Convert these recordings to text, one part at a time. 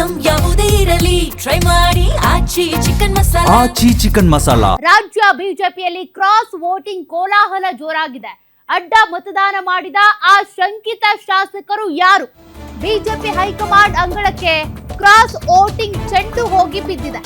Item ಯಾವುದೇ ಇರಲಿ try ಮಾಡಿ ಆಚಿ ಚಿಕನ್ ಮಸಾಲಾ. ರಾಜ್ಯ ಬಿಜೆಪಿಯಲ್ಲಿ ಕ್ರಾಸ್ ವೋಟಿಂಗ್ ಕೋಲಾಹಲ ಜೋರಾಗಿದೆ. ಅಡ್ಡ ಮತದಾನ ಮಾಡಿದ ಆ ಶಂಕಿತ ಶಾಸಕರು ಯಾರು? ಬಿಜೆಪಿ ಹೈಕಮಾಂಡ್ ಅಂಗಳಕ್ಕೆ ಕ್ರಾಸ್ ವೋಟಿಂಗ್ ಚೆಂಡು ಹೋಗಿ ಬಿದ್ದಿದೆ.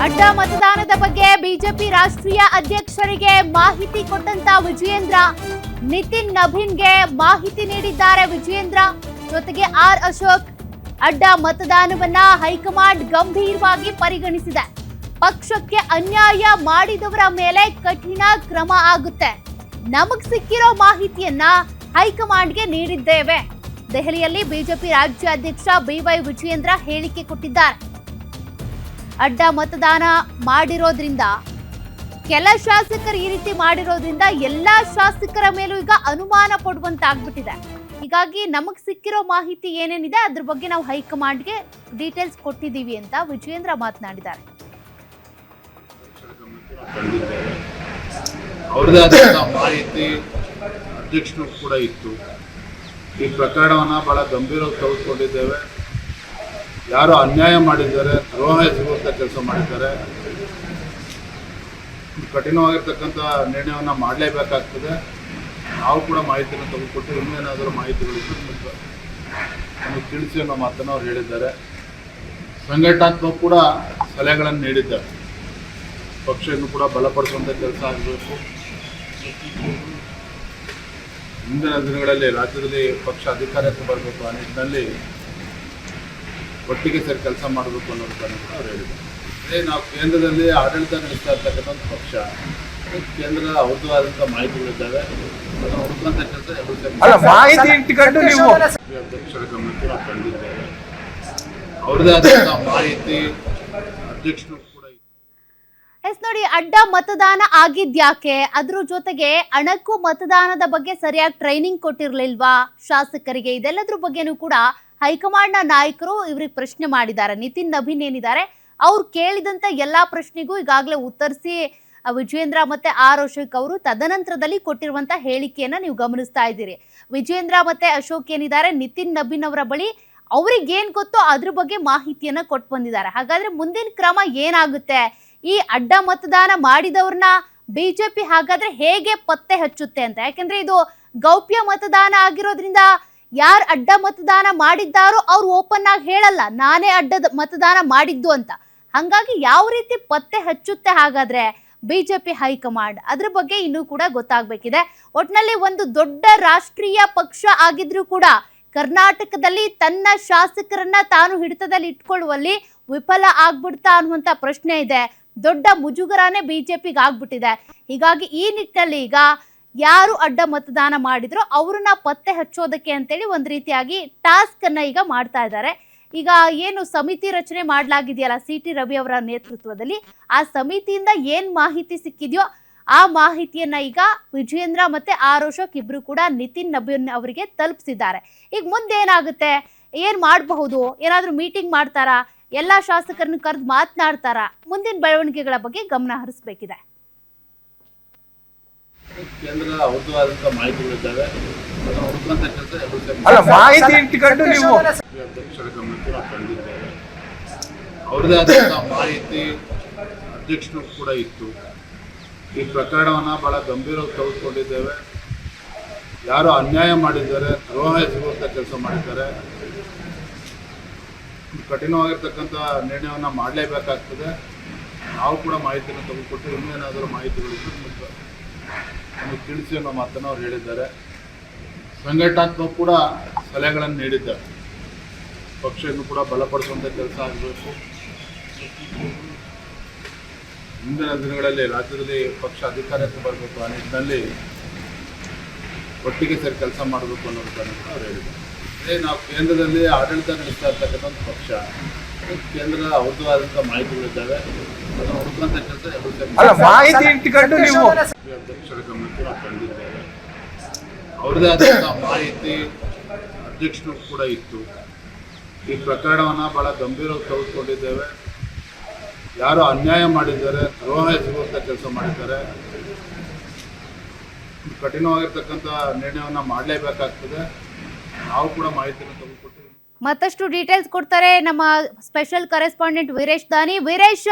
ಅಡ್ಡ ಮತದಾನದ ಬಗ್ಗೆ ಬಿಜೆಪಿ ರಾಷ್ಟ್ರೀಯ ಅಧ್ಯಕ್ಷರಿಗೆ ಮಾಹಿತಿ ಕೊಟ್ಟಂತ ವಿಜಯೇಂದ್ರ, ನಿತಿನ್ ನಬೀನ್ಗೆ ಮಾಹಿತಿ ನೀಡಿದ್ದಾರೆ ವಿಜಯೇಂದ್ರ. ಜೊತೆಗೆ ಆರ್ ಅಶೋಕ್, ಅಡ್ಡ ಮತದಾನವನ್ನ ಹೈಕಮಾಂಡ್ ಗಂಭೀರವಾಗಿ ಪರಿಗಣಿಸಿದೆ. ಪಕ್ಷಕ್ಕೆ ಅನ್ಯಾಯ ಮಾಡಿದವರ ಮೇಲೆ ಕಠಿಣ ಕ್ರಮ ಆಗುತ್ತೆ. ನಮಗ್ ಸಿಕ್ಕಿರೋ ಮಾಹಿತಿಯನ್ನ ಹೈಕಮಾಂಡ್ಗೆ ನೀಡಿದ್ದೇವೆ. ದೆಹಲಿಯಲ್ಲಿ ಬಿಜೆಪಿ ರಾಜ್ಯಾಧ್ಯಕ್ಷ ಬಿವೈ ವಿಜಯೇಂದ್ರ ಹೇಳಿಕೆ ಕೊಟ್ಟಿದ್ದಾರೆ. ಅಡ್ಡ ಮತದಾನ ಮಾಡಿರೋದ್ರಿಂದ, ಕೆಲ ಶಾಸಕರು ಈ ರೀತಿ ಮಾಡಿರೋದ್ರಿಂದ ಎಲ್ಲಾ ಶಾಸಕರ ಮೇಲೂ ಈಗ ಅನುಮಾನ ಪಡುವಂತಾಗ್ಬಿಟ್ಟಿದೆ. ಹೀಗಾಗಿ ನಮಗ್ ಸಿಕ್ಕಿರೋ ಮಾಹಿತಿ ಏನೇನಿದೆ ಅದ್ರ ಬಗ್ಗೆ ನಾವು ಹೈಕಮಾಂಡ್ಗೆ ಡೀಟೇಲ್ಸ್ ಕೊಟ್ಟಿದ್ದೀವಿ ಅಂತ ವಿಜಯೇಂದ್ರ ಮಾತನಾಡಿದ್ದಾರೆ. ಅವ್ರದೇ ಆದಂತಹ ಮಾಹಿತಿ ಅಧ್ಯಕ್ಷರು ಕೂಡ ಇತ್ತು. ಈ ಪ್ರಕರಣವನ್ನ ಬಹಳ ಗಂಭೀರವಾಗಿ ತೆಗೆದುಕೊಂಡಿದ್ದೇವೆ. ಯಾರು ಅನ್ಯಾಯ ಮಾಡಿದ್ದಾರೆ, ದ್ರೋಹ ಎಸಗುವಂಥ ಕೆಲಸ ಮಾಡಿದ್ದಾರೆ, ಕಠಿಣವಾಗಿರ್ತಕ್ಕಂಥ ನಿರ್ಣಯವನ್ನು ಮಾಡಲೇಬೇಕಾಗ್ತದೆ. ನಾವು ಕೂಡ ಮಾಹಿತಿಯನ್ನು ತೆಗೆದುಕೊಟ್ಟು ಇನ್ನೇನಾದರೂ ಮಾಹಿತಿಗಳಿದ್ದು ನಮಗೆ ತಿಳಿಸಿ ಅನ್ನೋ ಮಾತನ್ನು ಅವ್ರು ಹೇಳಿದ್ದಾರೆ. ಸಂಘಟನಾತ್ಮಕ ಕೂಡ ಸಲಹೆಗಳನ್ನು ನೀಡಿದ್ದಾರೆ. ಪಕ್ಷವನ್ನು ಕೂಡ ಬಲಪಡಿಸುವಂಥ ಕೆಲಸ ಆಗಬೇಕು. ಮುಂದಿನ ದಿನಗಳಲ್ಲಿ ರಾಜ್ಯದಲ್ಲಿ ಪಕ್ಷ ಅಧಿಕಾರಕ್ಕೆ ಬರಬೇಕು ಆ ನಿಟ್ಟಿನಲ್ಲಿ ಒಟ್ಟಿಗೆ ಸೇರಿ ಕೆಲಸ ಮಾಡಬೇಕು ಅನ್ನೋದನ್ನು ಕೂಡ ಅವ್ರು ಹೇಳಿದ್ದಾರೆ. ಅದೇ ನಾವು ಕೇಂದ್ರದಲ್ಲಿ ಆಡಳಿತ ನಡೆಸ್ತಾ ಇರ್ತಕ್ಕಂಥ ಪಕ್ಷ, ಕೇಂದ್ರದ ಅವ್ರದ್ದು ಆದಂಥ ಮಾಹಿತಿಗಳಿದ್ದಾವೆ. ಅದನ್ನು ಹುಡುಕುವಂಥ ಕೆಲಸ ಅಧ್ಯಕ್ಷರ ಗಮನಕ್ಕೆ ನಾವು ತಂದಿದ್ದೇವೆ. ಅವ್ರದೇ ಆದಂಥ ಮಾಹಿತಿ ಅಧ್ಯಕ್ಷರು ಕೂಡ ನೋಡಿ, ಅಡ್ಡ ಮತದಾನ ಆಗಿದ್ಯಾಕೆ? ಅದ್ರ ಜೊತೆಗೆ ಅಣಕು ಮತದಾನದ ಬಗ್ಗೆ ಸರಿಯಾಗಿ ಟ್ರೈನಿಂಗ್ ಕೊಟ್ಟಿರ್ಲಿಲ್ವಾ ಶಾಸಕರಿಗೆ? ಇದೆಲ್ಲದ್ರ ಬಗ್ಗೆನೂ ಕೂಡ ಹೈಕಮಾಂಡ್ನ ನಾಯಕರು ಇವ್ರಿಗೆ ಪ್ರಶ್ನೆ ಮಾಡಿದ್ದಾರೆ. ನಿತಿನ್ ನಬೀನ್ ಏನಿದ್ದಾರೆ, ಅವ್ರು ಕೇಳಿದಂತ ಎಲ್ಲಾ ಪ್ರಶ್ನೆಗೂ ಈಗಾಗಲೇ ಉತ್ತರಿಸಿ ವಿಜಯೇಂದ್ರ ಮತ್ತೆ ಆರ್ ಅಶೋಕ್ ಅವರು ತದನಂತರದಲ್ಲಿ ಕೊಟ್ಟಿರುವಂತ ಹೇಳಿಕೆಯನ್ನ ನೀವು ಗಮನಿಸ್ತಾ ಇದ್ದೀರಿ. ವಿಜಯೇಂದ್ರ ಮತ್ತೆ ಅಶೋಕ್ ಏನಿದ್ದಾರೆ, ನಿತಿನ್ ನಬೀನ್ ಅವರ ಬಳಿ ಅವ್ರಿಗೆ ಏನ್ ಗೊತ್ತೋ ಅದ್ರ ಬಗ್ಗೆ ಮಾಹಿತಿಯನ್ನ ಕೊಟ್ಟು ಬಂದಿದ್ದಾರೆ. ಹಾಗಾದ್ರೆ ಮುಂದಿನ ಕ್ರಮ ಏನಾಗುತ್ತೆ? ಈ ಅಡ್ಡ ಮತದಾನ ಮಾಡಿದವ್ರನ್ನ ಬಿಜೆಪಿ ಹಾಗಾದ್ರೆ ಹೇಗೆ ಪತ್ತೆ ಹಚ್ಚುತ್ತೆ ಅಂತ? ಯಾಕಂದ್ರೆ ಇದು ಗೌಪ್ಯ ಮತದಾನ ಆಗಿರೋದ್ರಿಂದ ಯಾರು ಅಡ್ಡ ಮತದಾನ ಮಾಡಿದ್ದಾರೋ ಅವ್ರು ಓಪನ್ ಆಗಿ ಹೇಳಲ್ಲ ನಾನೇ ಅಡ್ಡ ಮತದಾನ ಮಾಡಿದ್ದು ಅಂತ. ಹಂಗಾಗಿ ಯಾವ ರೀತಿ ಪತ್ತೆ ಹಚ್ಚುತ್ತೆ ಹಾಗಾದ್ರೆ ಬಿಜೆಪಿ ಹೈಕಮಾಂಡ್? ಅದ್ರ ಬಗ್ಗೆ ಇನ್ನೂ ಕೂಡ ಗೊತ್ತಾಗ್ಬೇಕಿದೆ. ಒಟ್ನಲ್ಲಿ ಒಂದು ದೊಡ್ಡ ರಾಷ್ಟ್ರೀಯ ಪಕ್ಷ ಆಗಿದ್ರೂ ಕೂಡ ಕರ್ನಾಟಕದಲ್ಲಿ ತನ್ನ ಶಾಸಕರನ್ನ ತಾನು ಹಿಡಿತದಲ್ಲಿ ಇಟ್ಕೊಳ್ಳುವಲ್ಲಿ ವಿಫಲ ಆಗ್ಬಿಡ್ತಾ ಅನ್ನುವಂತ ಪ್ರಶ್ನೆ ಇದೆ. ದೊಡ್ಡ ಮುಜುಗರನೇ ಬಿಜೆಪಿಗೆ ಆಗ್ಬಿಟ್ಟಿದೆ. ಹೀಗಾಗಿ ಈ ನಿಟ್ಟಿನಲ್ಲಿ ಈಗ ಯಾರು ಅಡ್ಡ ಮತದಾನ ಮಾಡಿದ್ರು ಅವ್ರನ್ನ ಪತ್ತೆ ಹಚ್ಚೋದಕ್ಕೆ ಅಂತೇಳಿ ಒಂದ್ ರೀತಿಯಾಗಿ ಟಾಸ್ಕ್ ಅನ್ನ ಈಗ ಮಾಡ್ತಾ ಇದ್ದಾರೆ. ಈಗ ಏನು ಸಮಿತಿ ರಚನೆ ಮಾಡಲಾಗಿದೆಯಲ್ಲ ಸಿ.ಟಿ. ರವಿ ಅವರ ನೇತೃತ್ವದಲ್ಲಿ, ಆ ಸಮಿತಿಯಿಂದ ಏನ್ ಮಾಹಿತಿ ಸಿಕ್ಕಿದೆಯೋ ಆ ಮಾಹಿತಿಯನ್ನ ಈಗ ವಿಜಯೇಂದ್ರ ಮತ್ತೆ ಆರ್ ಅಶೋಕ್ ಇಬ್ರು ಕೂಡ ನಿತಿನ್ ನಬೀನ್ ಅವರಿಗೆ ತಲುಪಿಸಿದ್ದಾರೆ. ಈಗ ಮುಂದೆ ಏನಾಗುತ್ತೆ, ಏನ್ ಮಾಡಬಹುದು? ಏನಾದ್ರೂ ಮೀಟಿಂಗ್ ಮಾಡ್ತಾರಾ? ಎಲ್ಲಾ ಶಾಸಕರನ್ನು ಕರೆದು ಮಾತನಾಡ್ತಾರ? ಮುಂದಿನ ಬೆಳವಣಿಗೆಗಳ ಬಗ್ಗೆ ಗಮನ ಹರಿಸಬೇಕಿದೆ. ಕೇಂದ್ರದ ಅವ್ರದ್ದು ಆದಂಥ ಮಾಹಿತಿಗಳಿದ್ದಾವೆ. ಅದನ್ನು ಹುಡುಕುವಂಥ ಕೆಲಸ ಅಧ್ಯಕ್ಷರ ಗಮನಕ್ಕೆ ನಾವು ತಂದಿದ್ದೇವೆ. ಅವ್ರದೇ ಆದಂಥ ಮಾಹಿತಿ ಅಧ್ಯಕ್ಷರು ಕೂಡ ಇತ್ತು. ಈ ಪ್ರಕರಣವನ್ನು ಬಹಳ ಗಂಭೀರವಾಗಿ ತೆಗೆದುಕೊಂಡಿದ್ದೇವೆ. ಯಾರು ಅನ್ಯಾಯ ಮಾಡಿದ್ದಾರೆ, ದ್ರೋಹ ಎಸಗುವಂಥ ಕೆಲಸ ಮಾಡಿದ್ದಾರೆ, ಕಠಿಣವಾಗಿರ್ತಕ್ಕಂಥ ನಿರ್ಣಯವನ್ನು ಮಾಡಲೇಬೇಕಾಗ್ತದೆ. ನಾವು ಕೂಡ ಮಾಹಿತಿಯನ್ನು ತೆಗೆದುಕೊಟ್ಟು ಇನ್ನೇನಾದರೂ ಮಾಹಿತಿಗಳಿದ್ದು ನಮಗೆ ತಿಳಿಸಿ ಅನ್ನೋ ಮಾತನ್ನು ಅವ್ರು ಹೇಳಿದ್ದಾರೆ. ಸಂಘಟನಾತ್ಮಕ ಕೂಡ ಸಲಹೆಗಳನ್ನು ನೀಡಿದ್ದಾರೆ. ಪಕ್ಷವನ್ನು ಕೂಡ ಬಲಪಡಿಸುವಂಥ ಕೆಲಸ ಆಗಬೇಕು. ಮುಂದಿನ ದಿನಗಳಲ್ಲಿ ರಾಜ್ಯದಲ್ಲಿ ಪಕ್ಷ ಅಧಿಕಾರಕ್ಕೆ ಬರಬೇಕು ಆ ನಿಟ್ಟಿನಲ್ಲಿ ಒಟ್ಟಿಗೆ ಸೇರಿ ಕೆಲಸ ಮಾಡಬೇಕು ಅನ್ನೋದನ್ನು ಅವ್ರು ಹೇಳಿದ್ದಾರೆ. ಅದೇ ನಾವು ಕೇಂದ್ರದಲ್ಲಿ ಆಡಳಿತ ನಡೆಸ್ತಾ ಇರ್ತಕ್ಕಂಥ ಪಕ್ಷ, ಕೇಂದ್ರದ ಅವ್ರದ್ದು ಆದಂಥ ಮಾಹಿತಿಗಳಿದ್ದಾವೆ, ಅದನ್ನು ಹುಡುಕುವಂಥ ಕೆಲಸ ಅಲ್ಲ, ಮಾಹಿತಿ ಇಟ್ಕೊಂಡು ನೀವು ಅಧ್ಯಕ್ಷರ ಗಮನಕ್ಕೆ ನಾವು ತಂದಿದ್ದೇವೆ. ಅವ್ರದ್ದೇ ಆದಂಥ ಮಾಹಿತಿ ಅಧ್ಯಕ್ಷರು ಕೂಡ ಇತ್ತು. ಈ ಪ್ರಕರಣವನ್ನು ಭಾಳ ಗಂಭೀರವಾಗಿ ತೆಗೆದುಕೊಂಡಿದ್ದೇವೆ. ಯಾರು ಅನ್ಯಾಯ ಮಾಡಿದ್ದಾರೆ, ದ್ರೋಹ ಎಸಗುವಂಥ ಕೆಲಸ ಮಾಡಿದ್ದಾರೆ, ಕಠಿಣವಾಗಿರ್ತಕ್ಕಂಥ ನಿರ್ಣಯವನ್ನು ಮಾಡಲೇಬೇಕಾಗ್ತದೆ. ನಾವು ಕೂಡ ಮಾಹಿತಿಯನ್ನು ತೆಗೆದುಕೊಟ್ಟಿದ್ದೀವಿ. ಮತ್ತಷ್ಟು ಡೀಟೇಲ್ಸ್ ಕೊಡ್ತಾರೆ ನಮ್ಮ ಸ್ಪೆಷಲ್ ಕರೆಸ್ಪಾಂಡೆಂಟ್ ವೀರೇಶ್ ದಾನಿ. ವೀರೇಶ್,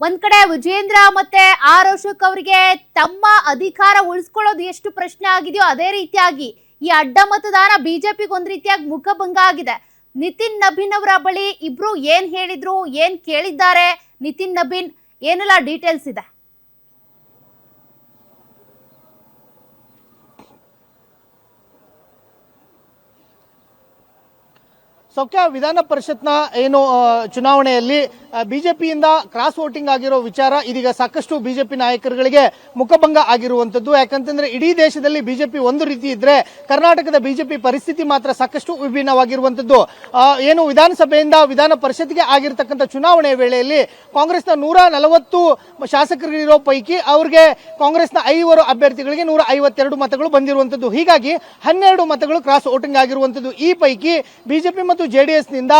ಒಂದ್ ಕಡೆ ವಿಜೇಂದ್ರ ಮತ್ತೆ ಆರ್ ಅಶೋಕ್ ಅವರಿಗೆ ತಮ್ಮ ಅಧಿಕಾರ ಉಳಿಸ್ಕೊಳ್ಳೋದು ಎಷ್ಟು ಪ್ರಶ್ನೆ ಆಗಿದೆಯೋ ಅದೇ ರೀತಿಯಾಗಿ ಈ ಅಡ್ಡ ಮತದಾನ ಬಿಜೆಪಿಗೆ ಒಂದ್ ರೀತಿಯಾಗಿ ಮುಖಭಂಗ ಆಗಿದೆ. ನಿತಿನ್ ನಬೀನ್ ಅವರ ಬಳಿ ಇಬ್ರು ಏನ್ ಹೇಳಿದ್ರು, ಏನ್ ಕೇಳಿದ್ದಾರೆ, ನಿತಿನ್ ನಬೀನ್ ಏನೆಲ್ಲ ಡೀಟೇಲ್ಸ್ ಇದೆ? ಸೌಖ್ಯ, ವಿಧಾನ ಪರಿಷತ್ನ ಏನು ಚುನಾವಣೆಯಲ್ಲಿ ಬಿಜೆಪಿಯಿಂದ ಕ್ರಾಸ್ ವೋಟಿಂಗ್ ಆಗಿರೋ ವಿಚಾರ ಇದೀಗ ಸಾಕಷ್ಟು ಬಿಜೆಪಿ ನಾಯಕರುಗಳಿಗೆ ಮುಖಭಂಗ ಆಗಿರುವಂತದ್ದು. ಯಾಕಂತಂದ್ರೆ ಇಡೀ ದೇಶದಲ್ಲಿ ಬಿಜೆಪಿ ಒಂದು ರೀತಿ ಇದ್ರೆ ಕರ್ನಾಟಕದ ಬಿಜೆಪಿ ಪರಿಸ್ಥಿತಿ ಮಾತ್ರ ಸಾಕಷ್ಟು ವಿಭಿನ್ನವಾಗಿರುವಂತದ್ದು. ಏನು ವಿಧಾನಸಭೆಯಿಂದ ವಿಧಾನ ಪರಿಷತ್ಗೆ ಆಗಿರತಕ್ಕಂಥ ಚುನಾವಣೆಯ ವೇಳೆಯಲ್ಲಿ ಕಾಂಗ್ರೆಸ್ನ 140 ಶಾಸಕರಿರೋ ಪೈಕಿ ಅವ್ರಿಗೆ ಕಾಂಗ್ರೆಸ್ನ 5 ಅಭ್ಯರ್ಥಿಗಳಿಗೆ 152 ಮತಗಳು ಬಂದಿರುವಂತದ್ದು. ಹೀಗಾಗಿ 12 ಮತಗಳು ಕ್ರಾಸ್ ವೋಟಿಂಗ್ ಆಗಿರುವಂತದ್ದು. ಈ ಪೈಕಿ ಬಿಜೆಪಿ ಮತ್ತು ಜೆಡಿಎಸ್ ನಿಂದ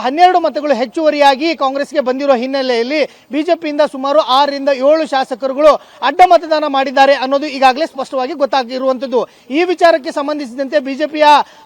12 ಮತಗಳು ಹೆಚ್ಚುವರಿಯಾಗಿ ಕಾಂಗ್ರೆಸ್ಗೆ ಬಂದಿರುವ ಹಿನ್ನೆಲೆಯಲ್ಲಿ ಬಿಜೆಪಿಯಿಂದ ಸುಮಾರು 6 ರಿಂದ 7 ಶಾಸಕರುಗಳು ಅಡ್ಡ ಮತದಾನ ಮಾಡಿದ್ದಾರೆ ಅನ್ನೋದು ಈಗಾಗಲೇ ಸ್ಪಷ್ಟವಾಗಿ ಗೊತ್ತಾಗಿರುವಂತದ್ದು. ಈ ವಿಚಾರಕ್ಕೆ ಸಂಬಂಧಿಸಿದಂತೆ ಬಿಜೆಪಿಯ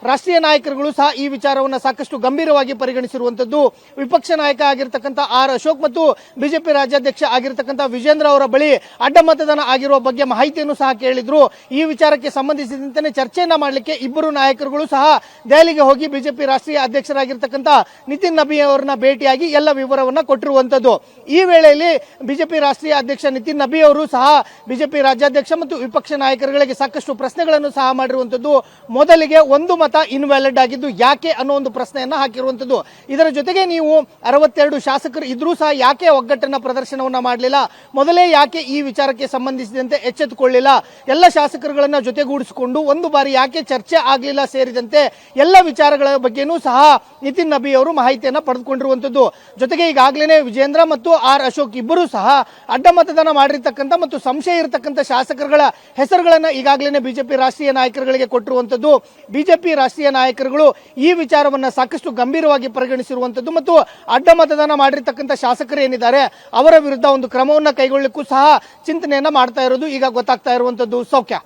ರಾಷ್ಟ್ರೀಯ ನಾಯಕರುಗಳು ಸಹ ಈ ವಿಚಾರವನ್ನು ಸಾಕಷ್ಟು ಗಂಭೀರವಾಗಿ ಪರಿಗಣಿಸಿರುವಂತದ್ದು. ವಿಪಕ್ಷ ನಾಯಕ ಆಗಿರತಕ್ಕಂಥ ಆರ್ ಅಶೋಕ್ ಮತ್ತು ಬಿಜೆಪಿ ರಾಜ್ಯಾಧ್ಯಕ್ಷ ಆಗಿರತಕ್ಕಂಥ ವಿಜೇಂದ್ರ ಅವರ ಬಳಿ ಅಡ್ಡ ಮತದಾನ ಆಗಿರುವ ಬಗ್ಗೆ ಮಾಹಿತಿಯನ್ನು ಸಹ ಕೇಳಿದ್ರು. ಈ ವಿಚಾರಕ್ಕೆ ಸಂಬಂಧಿಸಿದಂತೆ ಚರ್ಚೆಯನ್ನ ಮಾಡಲಿಕ್ಕೆ ಇಬ್ಬರು ನಾಯಕರುಗಳು ಸಹ ದೆಹಲಿಗೆ ಹೋಗಿ ಬಿಜೆಪಿ ರಾಷ್ಟ್ರೀಯ ಅಧ್ಯಕ್ಷರಾಗಿರ್ತಕ್ಕಂಥ ನಿತಿನ್ ನಬಿ ಅವರನ್ನ ಭೇಟಿಯಾಗಿ ಎಲ್ಲ ವಿವರವನ್ನ ಕೊಟ್ಟಿರುವಂತದ್ದು. ಈ ವೇಳೆಯಲ್ಲಿ ಬಿಜೆಪಿ ರಾಷ್ಟ್ರೀಯ ಅಧ್ಯಕ್ಷ ನಿತಿನ್ ನಬಿ ಅವರು ಸಹ ಬಿಜೆಪಿ ರಾಜ್ಯಾಧ್ಯಕ್ಷ ಮತ್ತು ವಿಪಕ್ಷ ನಾಯಕರುಗಳಿಗೆ ಸಾಕಷ್ಟು ಪ್ರಶ್ನೆಗಳನ್ನು ಸಹ ಮಾಡಿರುವಂತದ್ದು. ಮೊದಲಿಗೆ ಒಂದು ಮತ ಇನ್ವ್ಯಾಲಿಡ್ ಆಗಿದ್ದು ಯಾಕೆ ಅನ್ನೋ ಒಂದು ಪ್ರಶ್ನೆಯನ್ನ ಹಾಕಿರುವಂತದ್ದು. ಇದರ ಜೊತೆಗೆ ನೀವು 62 ಶಾಸಕರು ಇದ್ರೂ ಸಹ ಯಾಕೆ ಒಗ್ಗಟ್ಟನ್ನ ಪ್ರದರ್ಶನವನ್ನ ಮಾಡಲಿಲ್ಲ, ಮೊದಲೇ ಯಾಕೆ ಈ ವಿಚಾರಕ್ಕೆ ಸಂಬಂಧಿಸಿದಂತೆ ಎಚ್ಚೆತ್ತುಕೊಳ್ಳಿಲ್ಲ, ಎಲ್ಲ ಶಾಸಕರುಗಳನ್ನ ಜೊತೆಗೂಡಿಸಿಕೊಂಡು ಒಂದು ಬಾರಿ ಯಾಕೆ ಚರ್ಚೆ ಆಗಲಿಲ್ಲ ಸೇರಿದಂತೆ ಎಲ್ಲ ವಿಚಾರಗಳ ಬಗ್ಗೆನೂ ಸಹ ನಿತಿನ್ ನಬಿ ಅವರು ಮಾಹಿತಿಯನ್ನ ಪಡೆದುಕೊಂಡಿರುವಂತದ್ದು. ಜೊತೆಗೆ ಈಗಾಗಲೇ ವಿಜೇಂದ್ರ ಮತ್ತು ಆರ್ ಅಶೋಕ್ ಇಬ್ಬರು ಸಹ ಅಡ್ಡ ಮತದಾನ ಮಾಡಿರ್ತಕ್ಕಂಥ ಮತ್ತು ಸಂಶಯ ಇರತಕ್ಕಂಥ ಶಾಸಕರುಗಳ ಹೆಸರುಗಳನ್ನ ಈಗಾಗಲೇ ಬಿಜೆಪಿ ರಾಷ್ಟ್ರೀಯ ನಾಯಕರುಗಳಿಗೆ ಕೊಟ್ಟಿರುವಂತದ್ದು. ಬಿಜೆಪಿ ರಾಷ್ಟ್ರೀಯ ನಾಯಕರುಗಳು ಈ ವಿಚಾರವನ್ನ ಸಾಕಷ್ಟು ಗಂಭೀರವಾಗಿ ಪರಿಗಣಿಸಿರುವಂತದ್ದು ಮತ್ತು ಅಡ್ಡ ಮತದಾನ ಮಾಡಿರ್ತಕ್ಕಂಥ ಶಾಸಕರು ಏನಿದ್ದಾರೆ ಅವರ ವಿರುದ್ಧ ಒಂದು ಕ್ರಮವನ್ನ ಕೈಗೊಳ್ಳಲಿಕ್ಕೂ ಸಹ ಚಿಂತನೆಯನ್ನ ಮಾಡ್ತಾ ಇರೋದು ಈಗ ಗೊತ್ತಾಗ್ತಾ ಇರುವಂತದ್ದು. ಸೌಖ್ಯ.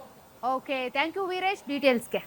Okay, thank you Veeresh ಡೀಟೇಲ್ಸ್ಗೆ.